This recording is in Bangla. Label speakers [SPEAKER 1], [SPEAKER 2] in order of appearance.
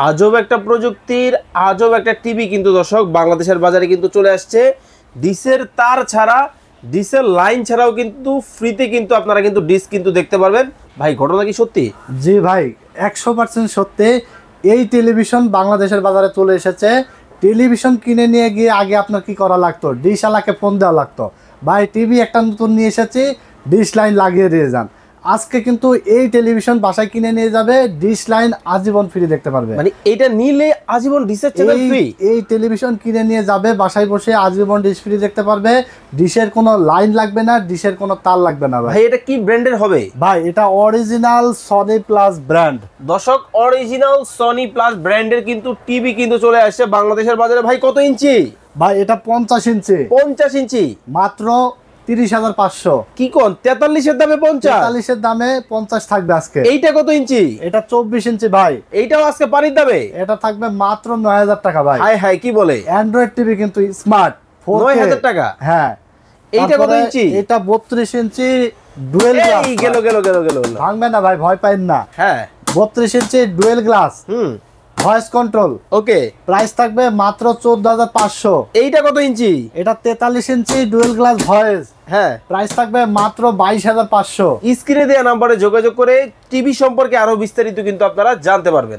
[SPEAKER 1] আজব একটা প্রযুক্তির আজব একটা টিভি কিন্তু দর্শক বাংলাদেশের বাজারে কিন্তু চলে আসছে। ডিসের তার ছাড়া, ডিসের লাইন ছাড়াও কিন্তু ফ্রিতে কিন্তু আপনারা কিন্তু ডিস কিন্তু দেখতে পারবেন। ভাই ঘটনা কি সত্যি?
[SPEAKER 2] জি ভাই, 100% সত্যি। এই টেলিভিশন বাংলাদেশের বাজারে চলে এসেছে। টেলিভিশন কিনে নিয়ে গিয়ে আগে আপনার কি করা লাগতো? ডিশওয়ালাকে ফোন দেওয়া লাগতো, ভাই টিভি একটা নতুন নিয়ে এসেছি, ডিশ লাইন লাগিয়ে দিয়ে যান। আজকে কিন্তু এই টেলিভিশন বাসায় কিনে নিয়ে যাবে, ডিশ লাইন আজীবন ফ্রি দেখতে পারবে।
[SPEAKER 1] মানে এটা নিলে আজীবন ডিসের চ্যানেল ফ্রি।
[SPEAKER 2] এই টেলিভিশন কিনে নিয়ে যাবে, বাসায় বসে আজীবন ডিশ ফ্রি দেখতে পারবে। ডিশের কোনো লাইন লাগবে না, ডিশের কোনো তার লাগবে না।
[SPEAKER 1] ভাই এটা কি ব্র্যান্ডের হবে?
[SPEAKER 2] ভাই এটা অরিজিনাল সনি প্লাস ব্র্যান্ড।
[SPEAKER 1] দর্শক অরিজিনাল সনি প্লাস ব্র্যান্ডের কিন্তু টিভি কিন্তু চলে আসছে বাংলাদেশের বাজারে। ভাই কত ইঞ্চি?
[SPEAKER 2] ভাই এটা 50 ইঞ্চি।
[SPEAKER 1] 50 ইঞ্চি
[SPEAKER 2] মাত্র 30,500।
[SPEAKER 1] কি কোন 43 এর দামে 50?
[SPEAKER 2] 43 এর দামে 50 থাকবে আজকে।
[SPEAKER 1] এইটা কত ইঞ্চি?
[SPEAKER 2] এটা 24 ইঞ্চি ভাই।
[SPEAKER 1] এইটাও আজকে পানির দামে?
[SPEAKER 2] এটা থাকবে মাত্র 9,000 টাকা ভাই।
[SPEAKER 1] হাই হাই কি বলে?
[SPEAKER 2] অ্যান্ড্রয়েড টিভি কিন্তু স্মার্ট
[SPEAKER 1] 9,000 টাকা।
[SPEAKER 2] হ্যাঁ।
[SPEAKER 1] এইটা কত ইঞ্চি?
[SPEAKER 2] এটা 32 ইঞ্চি ডুয়েল গ্লাস।
[SPEAKER 1] এই গেল গেল গেল গেল।
[SPEAKER 2] ভাঙবে না ভাই, ভয় পাইন না।
[SPEAKER 1] হ্যাঁ
[SPEAKER 2] 32 ইঞ্চি ডুয়েল গ্লাস, ভয়েস কন্ট্রোল।
[SPEAKER 1] ওকে,
[SPEAKER 2] প্রাইস থাকবে মাত্র 14,500।
[SPEAKER 1] এইটা কত ইঞ্চি?
[SPEAKER 2] এটা 43 ইঞ্চি ডুয়েল গ্লাস ভয়েস।
[SPEAKER 1] হ্যাঁ,
[SPEAKER 2] প্রাইস থাকবে মাত্র 22,500।
[SPEAKER 1] স্ক্রিনে দেওয়া নাম্বারে যোগাযোগ করে টিভি সম্পর্কে আরো বিস্তারিত কিন্তু আপনারা জানতে পারবেন।